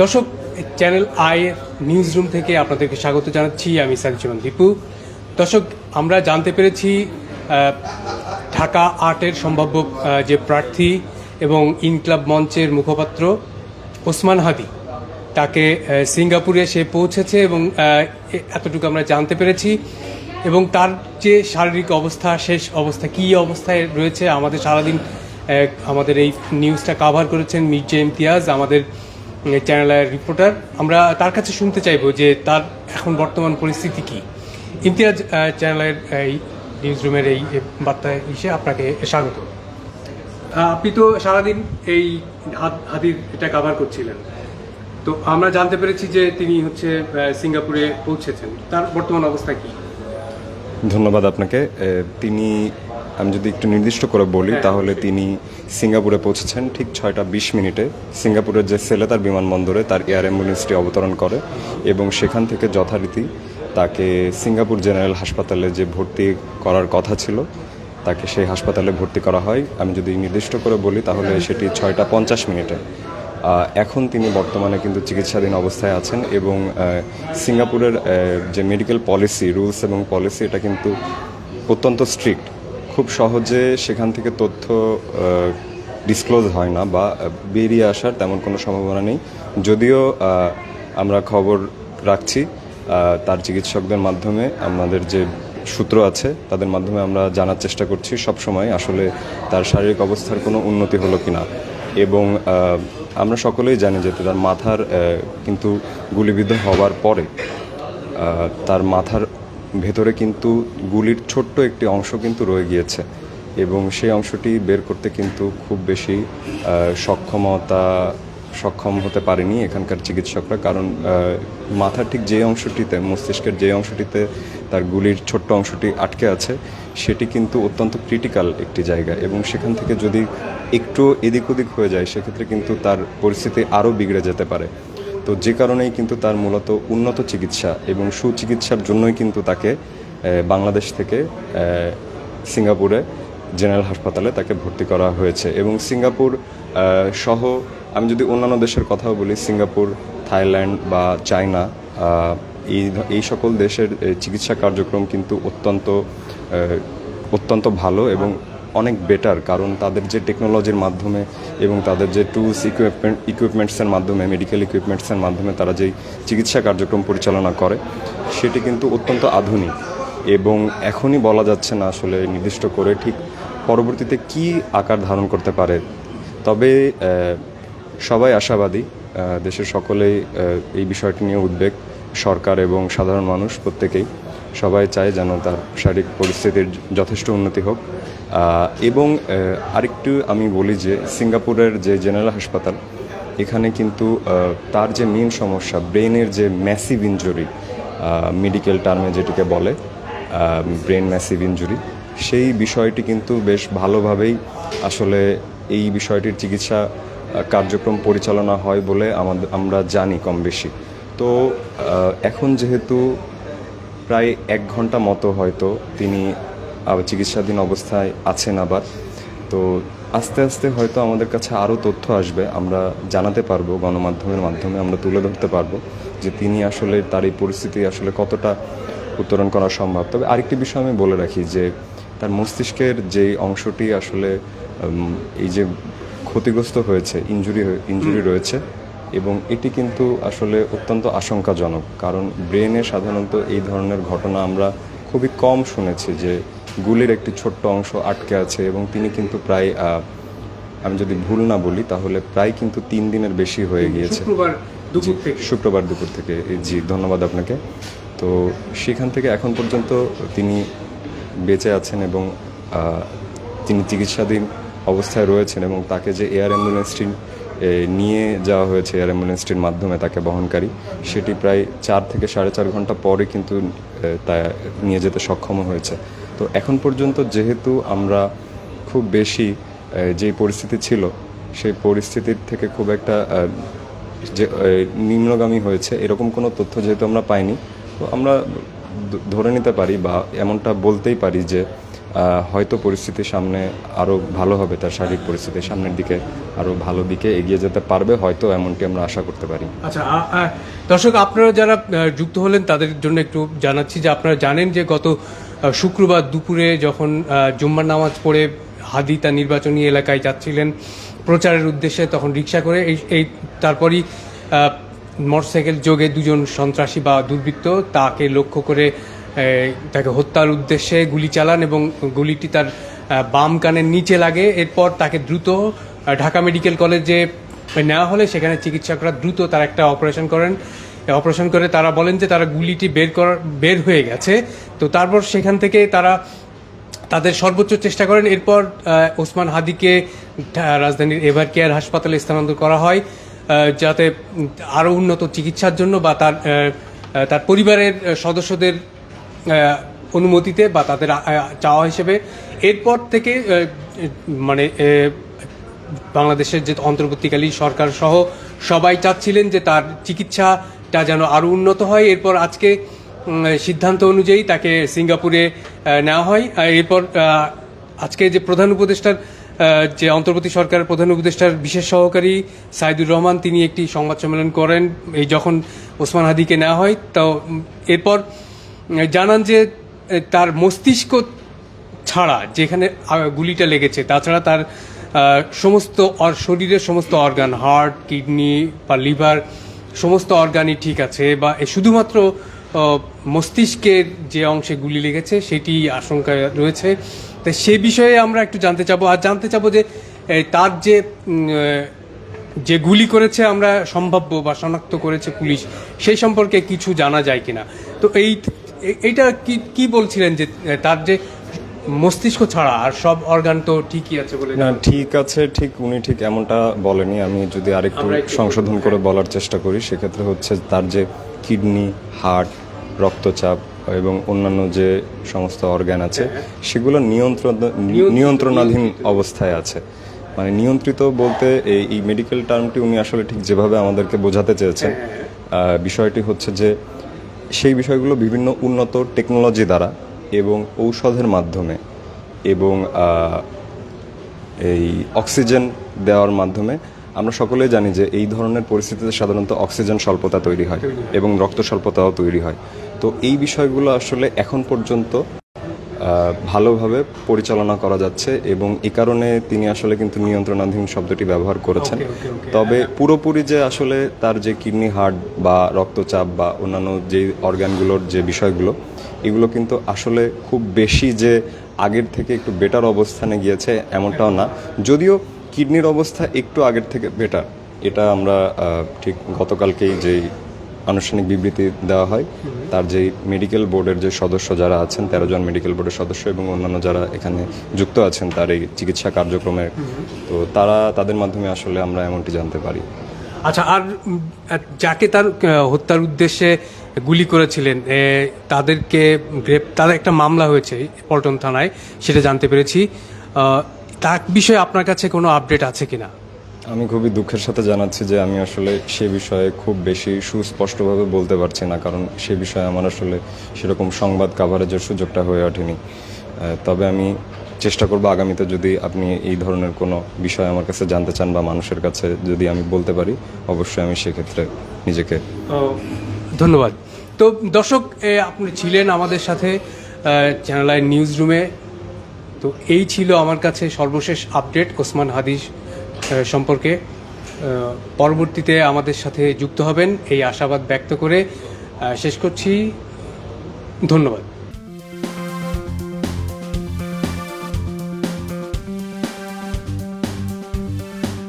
দর্শক, channel I news room থেকে আপনাদেরকে স্বাগত জানাচ্ছি। আমি সাজিমান দীপু। দর্শক, আমরা জানতে পেরেছি ঢাকা আটের সম্ভাব্য যে প্রার্থী এবং ইনক্লাব মঞ্চের মুখপাত্র ওসমান হাদি, তাকে সিঙ্গাপুরে সে পৌঁছেছে এবং এতটুকু আমরা জানতে পেরেছি। এবং তার যে শারীরিক অবস্থা, শেষ অবস্থা কী অবস্থায় রয়েছে, আমাদের সারাদিন আমাদের এই নিউজটা কাভার করেছেন মির্জা ইমতিয়াজ, আমাদের চ্যানেলের রিপোর্টার। আমরা তার কাছে শুনতে চাইবো যে তার এখন বর্তমান পরিস্থিতি কী। ইমতিয়াজ, চ্যানেলের এই নিউজ রুমের এই বার্তায় এসে আপনাকে স্বাগত। আপনি তো সারাদিন এই হাদির এটা কাভার করছিলেন, তো আমরা জানতে পেরেছি যে তিনি সিঙ্গাপুরে পৌঁছেছেন। তার বর্তমান অবস্থা কী? ধন্যবাদ আপনাকে। আমি যদি একটু নির্দিষ্ট করে বলি তাহলে তিনি সিঙ্গাপুরে পৌঁছেছেন ঠিক 6:20 সিঙ্গাপুরের যে সেলেদার বিমানবন্দরে তার এয়ার অ্যাম্বুলেন্সটি অবতরণ করে এবং সেখান থেকে যথারীতি তাকে সিঙ্গাপুর জেনারেল হাসপাতালে যে ভর্তি করার কথা ছিল তাকে সেই হাসপাতালে ভর্তি করা হয়। আমি যদি নির্দিষ্ট করে বলি তাহলে সেটি 6:50। এখন তিনি বর্তমানে কিন্তু চিকিৎসাধীন অবস্থায় আছেন এবং সিঙ্গাপুরের যে মেডিকেল পলিসি, রুলস এবং পলিসি, এটা কিন্তু অত্যন্ত স্ট্রিক্ট। খুব সহজে সেখান থেকে তথ্য ডিসক্লোজ হয় না বা বেরিয়ে আসার তেমন কোনো সম্ভাবনা নেই। যদিও আমরা খবর রাখছি তার চিকিৎসকদের মাধ্যমে, আমাদের যে সূত্র আছে তাদের মাধ্যমে আমরা জানার চেষ্টা করছি সবসময় আসলে তার শারীরিক অবস্থার কোনো উন্নতি হলো কিনা। এবং আমরা সকলেই জানি যে তার মাথার কিন্তু গুলিবিদ্ধ হওয়ার পরে তার মাথার ভেতরে কিন্তু গুলির ছোট্ট একটি অংশ কিন্তু রয়ে গিয়েছে এবং সেই অংশটি বের করতে কিন্তু খুব বেশি সক্ষম হতে পারেনি এখানকার চিকিৎসকরা। কারণ মাথার ঠিক যে অংশটিতে, মস্তিষ্কের যে অংশটিতে তার গুলির ছোট্ট অংশটি আটকে আছে সেটি কিন্তু অত্যন্ত ক্রিটিক্যাল একটি জায়গা এবং সেখান থেকে যদি একটু এদিক ওদিক হয়ে যায় সেক্ষেত্রে কিন্তু তার পরিস্থিতি আরও বিগড়ে যেতে পারে। তো যে কারণেই কিন্তু তার মূলত উন্নত চিকিৎসা এবং সুচিকিৎসার জন্যই কিন্তু তাকে বাংলাদেশ থেকে সিঙ্গাপুরে জেনারেল হাসপাতালে তাকে ভর্তি করা হয়েছে। এবং সিঙ্গাপুর সহ আমি যদি অন্যান্য দেশের কথাও বলি, সিঙ্গাপুর, থাইল্যান্ড বা চায়না, এই সকল দেশের চিকিৎসা কার্যক্রম কিন্তু অত্যন্ত ভালো এবং অনেক বেটার। কারণ তাদের যে টেকনোলজির মাধ্যমে এবং তাদের যে টুলস, ইকুইপমেন্টসের মাধ্যমে, মেডিকেল ইকুইপমেন্টসের মাধ্যমে তারা যেই চিকিৎসা কার্যক্রম পরিচালনা করে সেটি কিন্তু অত্যন্ত আধুনিক এবং এখনই বলা যাচ্ছে না আসলে নির্দিষ্ট করে ঠিক পরবর্তীতে কি আকার ধারণ করতে পারে। তবে সবাই আশাবাদী, দেশের সকলেই এই বিষয়টি নিয়ে উদ্বেগ, সরকার এবং সাধারণ মানুষ প্রত্যেকেই সবাই চায় যেন তার শারীরিক পরিস্থিতির যথেষ্ট উন্নতি হোক। এবং আরেকটু আমি বলি যে সিঙ্গাপুরের যে জেনারেল হাসপাতাল, এখানে কিন্তু তার যে মেন সমস্যা, ব্রেনের যে ম্যাসিভ ইনজুরি, মেডিকেল টার্মে যেটিকে বলে ব্রেন ম্যাসিভ ইনজুরি, সেই বিষয়টি কিন্তু বেশ ভালোভাবেই আসলে এই বিষয়টির চিকিৎসা কার্যক্রম পরিচালনা হয় বলে আমরা জানি কম বেশি। তো এখন যেহেতু প্রায় 1 ঘন্টা মতো হয়তো তিনি চিকিৎসাধীন অবস্থায় আছেন আবার, তো আস্তে আস্তে হয়তো আমাদের কাছে আরও তথ্য আসবে, আমরা জানাতে পারবো, গণমাধ্যমের মাধ্যমে আমরা তুলে ধরতে পারবো যে তিনি আসলে তার এই পরিস্থিতি আসলে কতটা উত্তরণ করা সম্ভব। তবে আরেকটি বিষয় আমি বলে রাখি যে তার মস্তিষ্কের যে অংশটি আসলে এই যে ক্ষতিগ্রস্ত হয়েছে, ইনজুরি রয়েছে এবং এটি কিন্তু আসলে অত্যন্ত আশঙ্কাজনক। কারণ ব্রেনে সাধারণত এই ধরনের ঘটনা আমরা খুবই কম শুনেছি যে গুলির একটি ছোট্ট অংশ আটকে আছে এবং তিনি কিন্তু প্রায়, আমি যদি ভুল না বলি তাহলে প্রায় কিন্তু 3 দিনের বেশি হয়ে গিয়েছে, শুক্রবার দুপুর থেকে। জি, ধন্যবাদ আপনাকে। তো সেখান থেকে এখন পর্যন্ত তিনি বেঁচে আছেন এবং তিনি চিকিৎসাধীন অবস্থায় রয়েছেন এবং তাকে যে এয়ার অ্যাম্বুলেন্সটি নিয়ে যাওয়া হয়েছে, এয়ার অ্যাম্বুলেন্সটির মাধ্যমে তাকে বহনকারী, সেটি প্রায় 4 থেকে 4.5 ঘন্টা পরে কিন্তু তা নিয়ে যেতে সক্ষম হয়েছে। তো এখন পর্যন্ত যেহেতু আমরা খুব বেশি যে পরিস্থিতি ছিল সেই পরিস্থিতির থেকে খুব একটা যে নিম্নগামী হয়েছে এরকম কোনো তথ্য যেহেতু আমরা পাইনি, তো আমরা ধরে নিতে পারি বা এমনটা বলতেই পারি যে হয়তো পরিস্থিতি সামনে আরও ভালো হবে, তার শারীরিক পরিস্থিতি সামনের দিকে আরও ভালো দিকে এগিয়ে যেতে পারবে, হয়তো এমনটি আমরা আশা করতে পারি। আচ্ছা, দর্শক আপনারা যারা যুক্ত হলেন তাদের জন্য একটু জানাচ্ছি যে আপনারা জানেন যে গত শুক্রবার দুপুরে যখন জুম্মার নামাজ পড়ে হাদি তার নির্বাচনী এলাকায় যাচ্ছিলেন প্রচারের উদ্দেশ্যে, তখন রিক্সা করে এই তারপরই মোটরসাইকেল যোগে দুজন সন্ত্রাসী বা দুর্বৃত্ত তাকে লক্ষ্য করে তাকে হত্যার উদ্দেশ্যে গুলি চালান এবং গুলিটি তার বাম কানের নিচে লাগে। এরপর তাকে দ্রুত ঢাকা মেডিকেল কলেজে নেওয়া হলে সেখানে চিকিৎসকরা দ্রুত তার একটা অপারেশন করেন। অপারেশন করে তারা বলেন যে তারা গুলিটি বের হয়ে গেছে। তো তারপর সেখান থেকে তারা তাদের সর্বোচ্চ চেষ্টা করেন। এরপর ওসমান হাদিকে রাজধানীর এভার কেয়ার হাসপাতালে স্থানান্তর করা হয় যাতে আরও উন্নত চিকিৎসার জন্য বা তার পরিবারের সদস্যদের অনুমতিতে বা তাদের চাওয়া হিসেবে। এরপর থেকে মানে বাংলাদেশের যে অন্তর্বর্তীকালীন সরকার সহ সবাই চাচ্ছিলেন যে তার চিকিৎসাটা যেন আরও উন্নত হয়। এরপর আজকে সিদ্ধান্ত অনুযায়ী তাকে সিঙ্গাপুরে নেওয়া হয়। এরপর আজকে যে প্রধান উপদেষ্টার যে অন্তর্বর্তী সরকারের প্রধান উপদেষ্টার বিশেষ সহকারী সাইদুর রহমান তিনি একটি সংবাদ সম্মেলন করেন এই যখন ওসমান হাদিকে নেওয়া হয়। তো এরপর জানান যে তার মস্তিষ্ক ছাড়া যেখানে গুলিটা লেগেছে তাছাড়া তার সমস্ত শরীরের সমস্ত অর্গান, হার্ট, কিডনি বা লিভার সমস্ত অর্গানই ঠিক আছে, বা শুধুমাত্র মস্তিষ্কের যে অংশে গুলি লেগেছে সেটি আশঙ্কা রয়েছে। তো সে বিষয়ে আমরা একটু জানতে চাবো, আর জানতে চাবো যে তার যে গুলি করেছে আমরা সম্ভাব্য বা শনাক্ত করেছে পুলিশ, সেই সম্পর্কে কিছু জানা যায় কিনা। তো এইটা কি বলছিলেন যে তার যে মস্তিষ্ক ছাড়া আর সব অর্গান তো ঠিকই আছে বলে? না, ঠিক আছে, উনি ঠিক এমনটা বলেনি। আমি যদি আরেকটু সংশোধন করে বলার চেষ্টা করি, সেক্ষেত্রে হচ্ছে তার যে কিডনি, হার্ট, রক্তচাপ এবং অন্যান্য যে সমস্ত অর্গান আছে সেগুলো নিয়ন্ত্রণাধীন অবস্থায় আছে। মানে নিয়ন্ত্রিত বলতে এই মেডিকেল টার্মটি উনি আসলে ঠিক যেভাবে আমাদেরকে বোঝাতে চেয়েছেন, বিষয়টি হচ্ছে যে সেই বিষয়গুলো বিভিন্ন উন্নত টেকনোলজি দ্বারা এবং ঔষধের মাধ্যমে এবং এই অক্সিজেন দেওয়ার মাধ্যমে, আমরা সকলেই জানি যে এই ধরনের পরিস্থিতিতে সাধারণত অক্সিজেন স্বল্পতা তৈরি হয় এবং রক্ত স্বল্পতাও তৈরি হয়। তো এই বিষয়গুলো আসলে এখন পর্যন্ত ভালোভাবে পরিচালনা করা যাচ্ছে এবং এই কারণে তিনি আসলে কিন্তু নিয়ন্ত্রণাধীন শব্দটি ব্যবহার করেছেন। তবে পুরোপুরি যে আসলে তার যে কিডনি, হার্ট বা রক্তচাপ বা অন্যান্য যে অর্গানগুলোর যে বিষয়গুলো, এগুলো কিন্তু আসলে খুব বেশি যে আগের থেকে একটু বেটার অবস্থানে গিয়েছে এমনটাও না, যদিও কিডনির অবস্থা একটু আগের থেকে বেটার। এটা আমরা ঠিক গতকালকেই যেই আনুষ্ঠানিক বিবৃতি দেওয়া হয়, তার যেই মেডিকেল বোর্ডের যে সদস্য যারা আছেন, 13 জন মেডিকেল বোর্ডের সদস্য এবং অন্যান্য যারা এখানে যুক্ত আছেন তার এই চিকিৎসা কার্যক্রমে, তো তাদের মাধ্যমে আসলে আমরা এমনটি জানতে পারি। আচ্ছা, আর যাকে তার হত্যার উদ্দেশ্যে গুলি করেছিলেন তাদের একটা মামলা হয়েছে পল্টন থানায়, সেটা জানতে পেরেছি। তার বিষয়ে আপনার কাছে কোনো আপডেট আছে কিনা? আমি খুবই দুঃখের সাথে জানাচ্ছি যে আমি আসলে সে বিষয়ে খুব বেশি সুস্পষ্টভাবে বলতে পারছি না, কারণ সে বিষয়ে আমার আসলে সেরকম সংবাদ কাভারেজের সুযোগটা হয়ে ওঠেনি। তবে আমি চেষ্টা করব আগামীতে যদি আপনি এই ধরনের কোনো বিষয় আমার কাছে জানতে চান বা মানুষের কাছে যদি আমি বলতে পারি, অবশ্যই আমি সেক্ষেত্রে নিজেকে। ধন্যবাদ। তো দর্শক, আপনি ছিলেন আমাদের সাথে চ্যানেল আই নিউজ রুমে। তো এই ছিল আমার কাছে সর্বশেষ আপডেট ওসমান হাদি সম্পর্কে। পরবর্তীতে আমাদের সাথে যুক্ত হবেন এই আশাবাদ ব্যক্ত করে শেষ করছি। ধন্যবাদ।